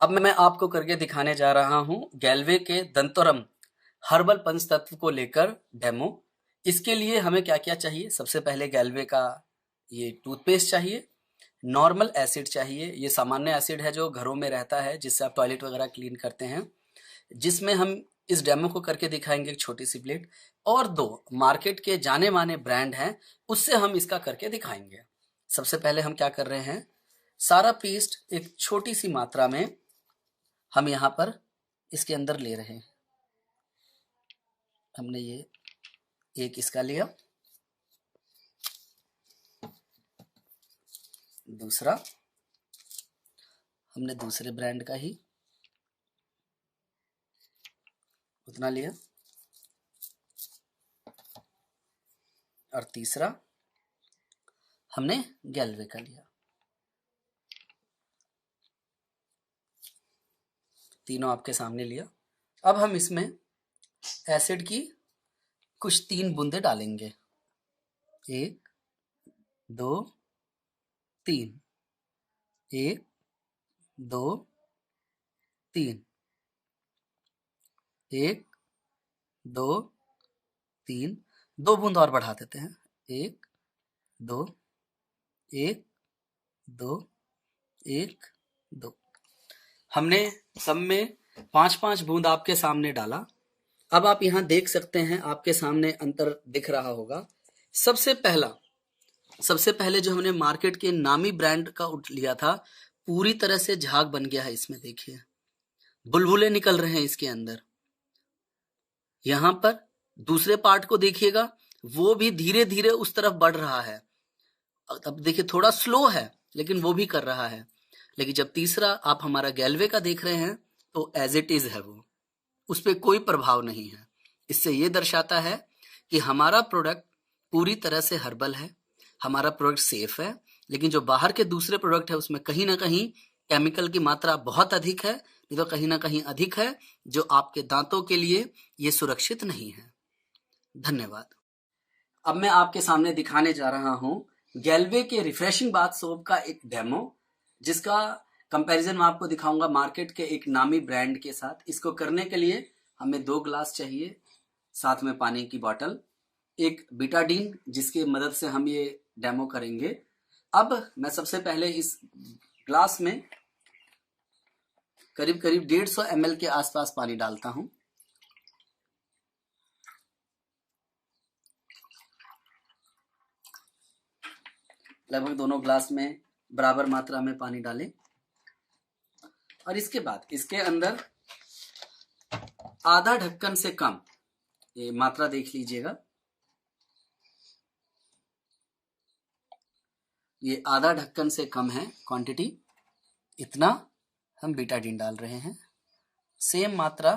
अब मैं आपको करके दिखाने जा रहा हूँ गैल्वे के दंतोरम हर्बल पंचतत्व को लेकर डेमो। इसके लिए हमें क्या-क्या चाहिए? सबसे पहले गैल्वे का ये टूथपेस्ट चाहिए, नॉर्मल एसिड चाहिए, ये सामान्य एसिड है जो घरों में रहता है जिससे आप टॉयलेट वगैरह क्लीन करते हैं, जिसमें हम इस डेमो को करके दिखाएंगे एक छोटी सी प्लेट, और 2 मार्केट के जाने माने ब्रांड हैं, उससे हम इसका करके दिखाएंगे। सबसे पहले हम क्या कर रहे हैं, सारा पेस्ट एक छोटी सी मात्रा में हम यहाँ पर इसके अंदर ले रहे हैं। हमने ये एक इसका लिया, दूसरा हमने दूसरे ब्रांड का ही उतना लिया, और तीसरा हमने गैल्वे का लिया। तीनों आपके सामने लिया। अब हम इसमें एसिड की कुछ 3 बूंदे डालेंगे। 1 2 3, 1 2 3, 1 2 3, 2 बूंद और बढ़ा देते हैं। 1 2 1 2 1 2। हमने सब में 5-5 बूंद आपके सामने डाला। अब आप यहाँ देख सकते हैं, आपके सामने अंतर दिख रहा होगा। सबसे पहले जो हमने मार्केट के नामी ब्रांड का लिया था, पूरी तरह से झाग बन गया है। इसमें देखिए बुलबुले निकल रहे हैं इसके अंदर। यहाँ पर दूसरे पार्ट को देखिएगा, वो भी धीरे धीरे उस तरफ बढ़ रहा है। अब देखिए थोड़ा स्लो है, लेकिन वो भी कर रहा है। लेकिन जब तीसरा आप हमारा गैल्वे का देख रहे हैं, तो एज इट इज है, वो उस पर कोई प्रभाव नहीं है। इससे ये दर्शाता है कि हमारा प्रोडक्ट पूरी तरह से हर्बल है, हमारा प्रोडक्ट सेफ है। लेकिन जो बाहर के दूसरे प्रोडक्ट है, उसमें कहीं ना कहीं केमिकल की मात्रा बहुत अधिक है, नहीं तो कहीं ना कहीं अधिक है, जो आपके दांतों के लिए ये सुरक्षित नहीं है। धन्यवाद। अब मैं आपके सामने दिखाने जा रहा हूँ गैल्वे के रिफ्रेशिंग बाथ सोप का एक डेमो, जिसका कंपैरिजन मैं आपको दिखाऊंगा मार्केट के एक नामी ब्रांड के साथ। इसको करने के लिए हमें 2 ग्लास चाहिए, साथ में पानी की बोतल, एक बीटाडीन जिसकी मदद से हम ये डेमो करेंगे। अब मैं सबसे पहले इस ग्लास में करीब करीब 150 ml के आसपास पानी डालता हूं। लगभग दोनों ग्लास में बराबर मात्रा में पानी डालें, और इसके बाद इसके अंदर आधा ढक्कन से कम, ये मात्रा देख लीजिएगा, ये आधा ढक्कन से कम है क्वांटिटी, इतना हम बीटाडीन डाल रहे हैं। सेम मात्रा,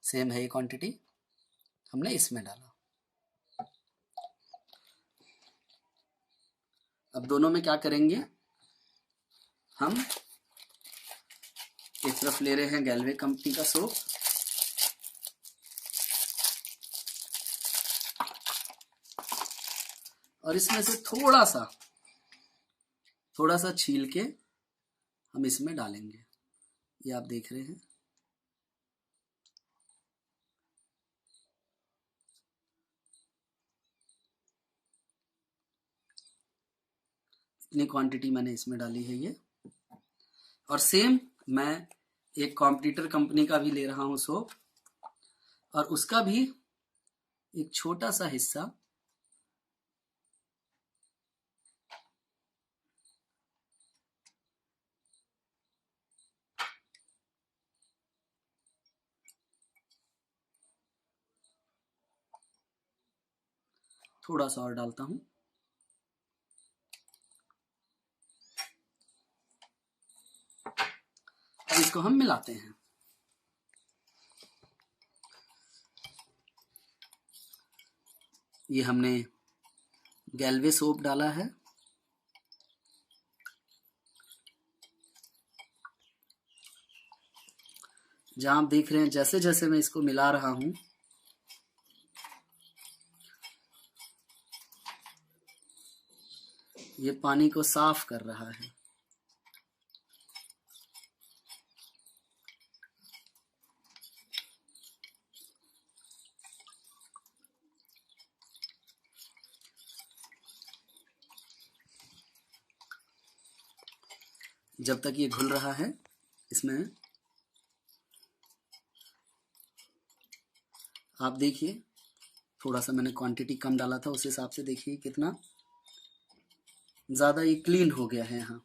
सेम है ये क्वांटिटी, हमने इसमें डाला। अब दोनों में क्या करेंगे, हम एक तरफ ले रहे हैं गैल्वे कंपनी का सोप, और इसमें से थोड़ा सा छील के हम इसमें डालेंगे। ये आप देख रहे हैं। इतनी क्वांटिटी मैंने इसमें डाली है ये। और सेम मैं एक कॉम्पिटिटर कंपनी का भी ले रहा हूं सोप, और उसका भी एक छोटा सा हिस्सा थोड़ा सा और डालता हूं। अब इसको हम मिलाते हैं। ये हमने गैल्वे सोप डाला है, जहां आप देख रहे हैं जैसे जैसे मैं इसको मिला रहा हूं, ये पानी को साफ कर रहा है। जब तक ये घुल रहा है इसमें आप देखिए, थोड़ा सा मैंने क्वांटिटी कम डाला था, उस हिसाब से देखिए कितना ज़्यादा ये क्लीन हो गया है यहाँ।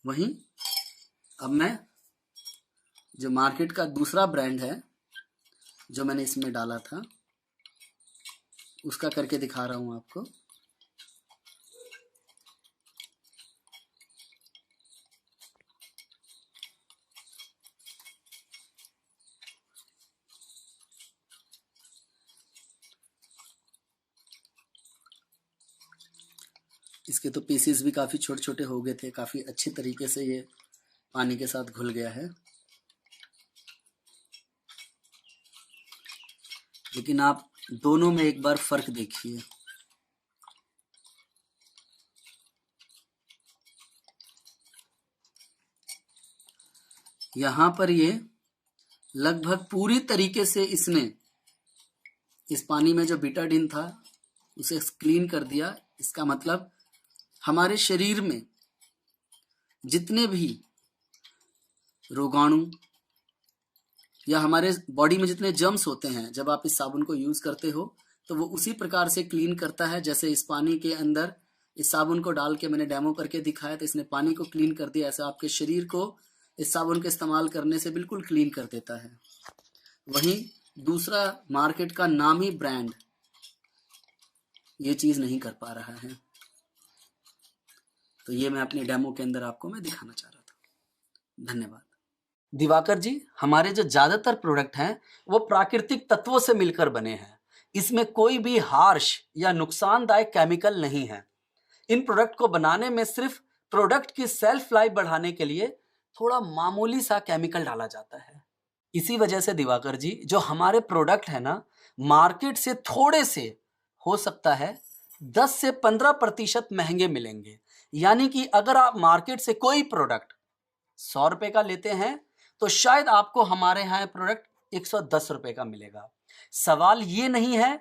वहीं अब मैं जो मार्केट का दूसरा ब्रांड है जो मैंने इसमें डाला था उसका करके दिखा रहा हूँ आपको। इसके तो पीसेस भी काफ़ी छोटे छोटे हो गए थे, काफ़ी अच्छी तरीके से ये पानी के साथ घुल गया है। लेकिन आप दोनों में एक बार फर्क देखिए। यहाँ पर ये लगभग पूरी तरीके से इसने इस पानी में जो बीटाडीन था उसे क्लीन कर दिया। इसका मतलब हमारे शरीर में जितने भी रोगाणु या हमारे बॉडी में जितने जर्म्स होते हैं, जब आप इस साबुन को यूज करते हो तो वो उसी प्रकार से क्लीन करता है जैसे इस पानी के अंदर इस साबुन को डाल के मैंने डेमो करके दिखाया तो इसने पानी को क्लीन कर दिया। ऐसे आपके शरीर को इस साबुन का इस्तेमाल करने से बिल्कुल क्लीन कर देता है। वहीं दूसरा मार्केट का नामी ब्रांड ये चीज नहीं कर पा रहा है, तो ये मैं अपने डेमो के अंदर आपको मैं दिखाना चाह रहा था। धन्यवाद। दिवाकर जी, हमारे जो ज्यादातर प्रोडक्ट हैं वो प्राकृतिक तत्वों से मिलकर बने हैं। इसमें कोई भी हार्श या नुकसानदायक केमिकल नहीं है। इन प्रोडक्ट को बनाने में सिर्फ प्रोडक्ट की सेल्फ लाइफ बढ़ाने के लिए थोड़ा मामूली सा केमिकल डाला जाता है। इसी वजह से दिवाकर जी, जो हमारे प्रोडक्ट है ना, मार्केट से थोड़े से हो सकता है 10 से 15% महंगे मिलेंगे। यानी कि अगर आप मार्केट से कोई प्रोडक्ट 100 रुपए का लेते हैं तो शायद आपको हमारे यहाँ प्रोडक्ट 110 रुपए का मिलेगा। सवाल ये नहीं है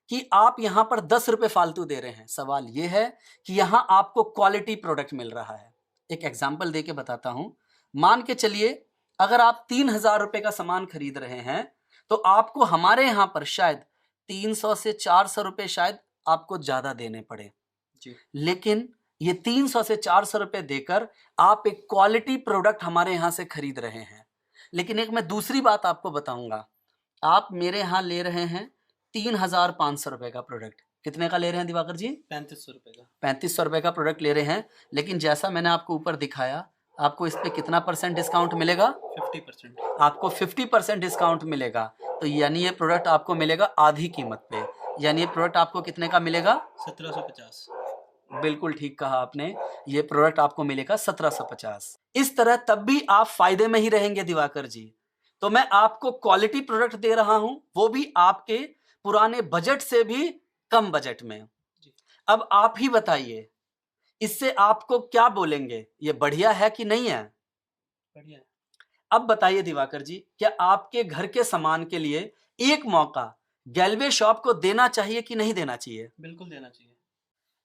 कि आप यहां पर 10 रुपए फालतू दे रहे हैं, सवाल ये है कि यहां आपको क्वालिटी प्रोडक्ट मिल रहा है। एक एग्जांपल देके बताता हूं। मान के चलिए अगर आप 3000 रुपए का सामान खरीद रहे हैं तो आपको हमारे यहां पर शायद 300 से 400 रुपए शायद आपको ज्यादा देने पड़े जी। लेकिन ये 300 से 400 रुपए देकर आप एक क्वालिटी प्रोडक्ट हमारे यहां से खरीद रहे हैं। लेकिन एक मैं दूसरी बात आपको बताऊंगा, आप मेरे यहां ले रहे हैं 3500 रुपए का प्रोडक्ट। कितने का ले रहे हैं दिवाकर जी? 3500 रुपए का। 3500 रुपए का प्रोडक्ट ले रहे हैं, लेकिन जैसा मैंने आपको ऊपर दिखाया आपको इस पे कितना % डिस्काउंट मिलेगा? 50%। आपको 50% डिस्काउंट मिलेगा। तो यानी ये प्रोडक्ट आपको मिलेगा आधी कीमत पे। यानी ये प्रोडक्ट आपको कितने का मिलेगा? 1750। बिल्कुल ठीक कहा आपने, ये प्रोडक्ट आपको मिलेगा 1750। इस तरह तब भी आप फायदे में ही रहेंगे दिवाकर जी। तो मैं आपको क्वालिटी प्रोडक्ट दे रहा हूं, वो भी आपके पुराने बजट से भी कम बजट में। अब आप ही बताइए, इससे आपको क्या बोलेंगे, ये बढ़िया है कि नहीं है? बढ़िया है। अब बताइए दिवाकर जी, क्या आपके घर के सामान के लिए एक मौका गैल्वे शॉप को देना चाहिए कि नहीं देना चाहिए? बिल्कुल देना चाहिए।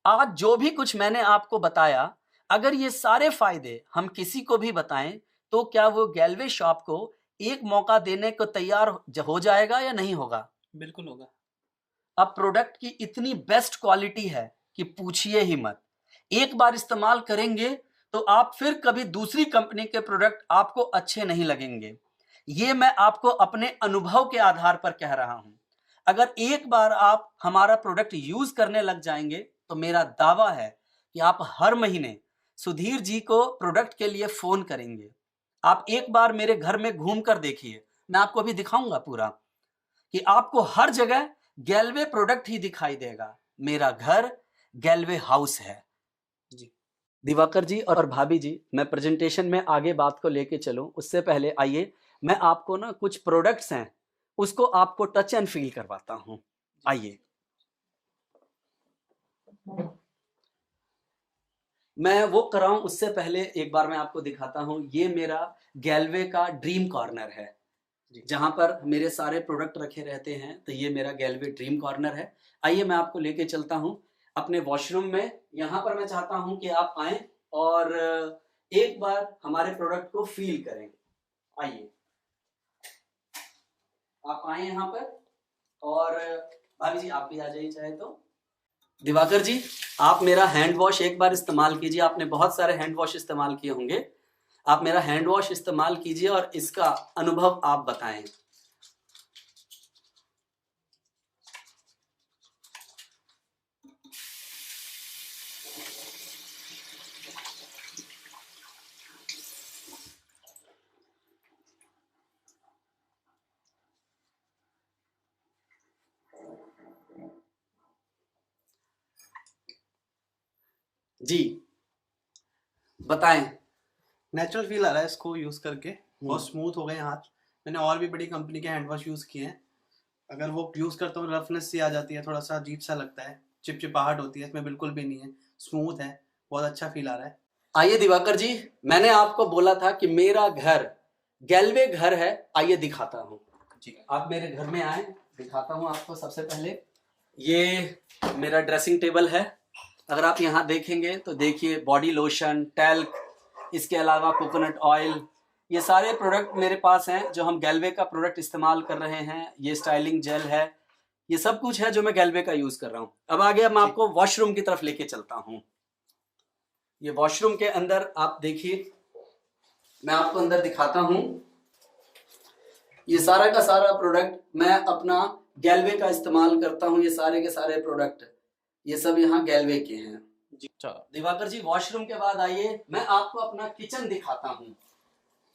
आज जो भी कुछ मैंने आपको बताया, अगर ये सारे फायदे हम किसी को भी बताएं तो क्या वो गैल्वे शॉप को एक मौका देने को तैयार हो जाएगा या नहीं होगा? बिल्कुल होगा। अब प्रोडक्ट की इतनी बेस्ट क्वालिटी है कि पूछिए ही मत। एक बार इस्तेमाल करेंगे तो आप फिर कभी दूसरी कंपनी के प्रोडक्ट आपको अच्छे नहीं लगेंगे। ये मैं आपको अपने अनुभव के आधार पर कह रहा हूं। अगर एक बार आप हमारा प्रोडक्ट यूज करने लग जाएंगे तो मेरा दावा है कि आप हर महीने सुधीर जी को प्रोडक्ट के लिए फोन करेंगे। आप एक बार मेरे घर में घूम कर देखिए, मैं आपको अभी दिखाऊंगा पूरा, कि आपको हर जगह गैल्वे प्रोडक्ट ही दिखाई देगा। मेरा घर गैल्वे हाउस है जी। दिवाकर जी और भाभी जी, मैं प्रेजेंटेशन में आगे बात को लेके चलूं उससे पहले आइए मैं आपको ना कुछ प्रोडक्ट्स हैं उसको आपको टच एंड फील करवाता हूं। आइए, मैं वो कराऊं उससे पहले एक बार मैं आपको दिखाता हूं। ये मेरा गैल्वे का ड्रीम कॉर्नर है जहां पर मेरे सारे प्रोडक्ट रखे रहते हैं। तो ये मेरा गैल्वे ड्रीम कॉर्नर है। आइए मैं आपको लेके चलता हूं अपने वॉशरूम में। यहां पर मैं चाहता हूं कि आप आएं और एक बार हमारे प्रोडक्ट को फील करेंगे। आइए, आप आए यहाँ पर, और भाभी जी आप भी आ जाइए चाहे तो। दिवाकर जी, आप मेरा हैंड वॉश एक बार इस्तेमाल कीजिए। आपने बहुत सारे हैंड वॉश इस्तेमाल किए होंगे, आप मेरा हैंड वॉश इस्तेमाल कीजिए और इसका अनुभव आप बताएं। जी बताएं। नेचुरल फील आ रहा है इसको यूज करके, बहुत स्मूथ हो गए हाथ। मैंने और भी बड़ी कंपनी के हैंड वॉश यूज किए हैं, अगर वो यूज करता हूँ रफनेस सी आ जाती है, थोड़ा सा अजीब सा लगता है, चिपचिपाहट होती है। इसमें बिल्कुल भी नहीं है, स्मूथ है, बहुत अच्छा फील आ रहा है। आइए दिवाकर जी, मैंने आपको बोला था कि मेरा घर गैल्वे घर है, आइए दिखाता हूँ जी। आप मेरे घर में आए, दिखाता हूँ आपको। सबसे पहले ये मेरा ड्रेसिंग टेबल है। अगर आप यहाँ देखेंगे तो देखिए बॉडी लोशन, टैल्क, इसके अलावा कोकोनट ऑयल, ये सारे प्रोडक्ट मेरे पास हैं जो हम गैल्वे का प्रोडक्ट इस्तेमाल कर रहे हैं। ये स्टाइलिंग जेल है, ये सब कुछ है जो मैं गैल्वे का यूज कर रहा हूँ। अब आगे मैं आपको वॉशरूम की तरफ लेके चलता हूँ। ये वॉशरूम के अंदर आप देखिए, मैं आपको अंदर दिखाता हूँ। ये सारा का सारा प्रोडक्ट मैं अपना गैल्वे का इस्तेमाल करता हूँ। ये सारे के सारे प्रोडक्ट ये सब यहाँ गैल्वे के हैं। जी चलो दिवाकर जी, वॉशरूम के बाद आइए मैं आपको अपना किचन दिखाता हूँ।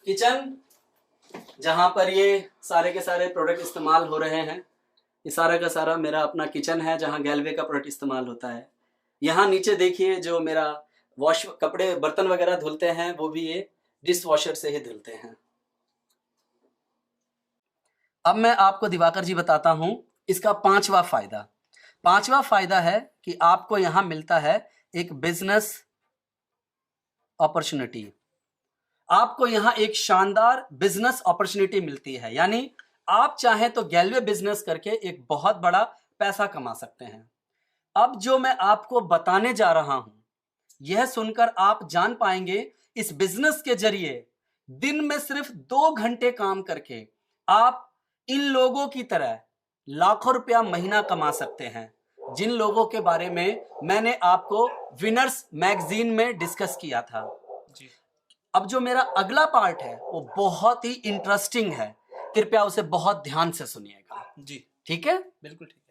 किचन जहाँ पर ये सारे के सारे प्रोडक्ट इस्तेमाल हो रहे हैं, ये सारा का सारा मेरा अपना किचन है जहाँ गैल्वे का प्रोडक्ट इस्तेमाल होता है। यहाँ नीचे देखिए जो मेरा वॉश कपड़े बर्तन वगैरह धुलते हैं वो भी ये डिश वॉशर से ही धुलते हैं। अब मैं आपको दिवाकर जी बताता हूँ इसका पांचवा फायदा। पांचवा फायदा है कि आपको यहाँ मिलता है एक बिजनेस अपॉर्चुनिटी। आपको यहाँ एक शानदार बिजनेस अपॉर्चुनिटी मिलती है, यानी आप चाहें तो गैल्वे बिजनेस करके एक बहुत बड़ा पैसा कमा सकते हैं। अब जो मैं आपको बताने जा रहा हूं यह सुनकर आप जान पाएंगे इस बिजनेस के जरिए दिन में सिर्फ 2 घंटे काम करके आप इन लोगों की तरह लाखों रुपया महीना कमा सकते हैं, जिन लोगों के बारे में मैंने आपको विनर्स मैगजीन में डिस्कस किया था। जी। अब जो मेरा अगला पार्ट है वो बहुत ही इंटरेस्टिंग है, कृपया उसे बहुत ध्यान से सुनिएगा। जी ठीक है? बिल्कुल ठीक है।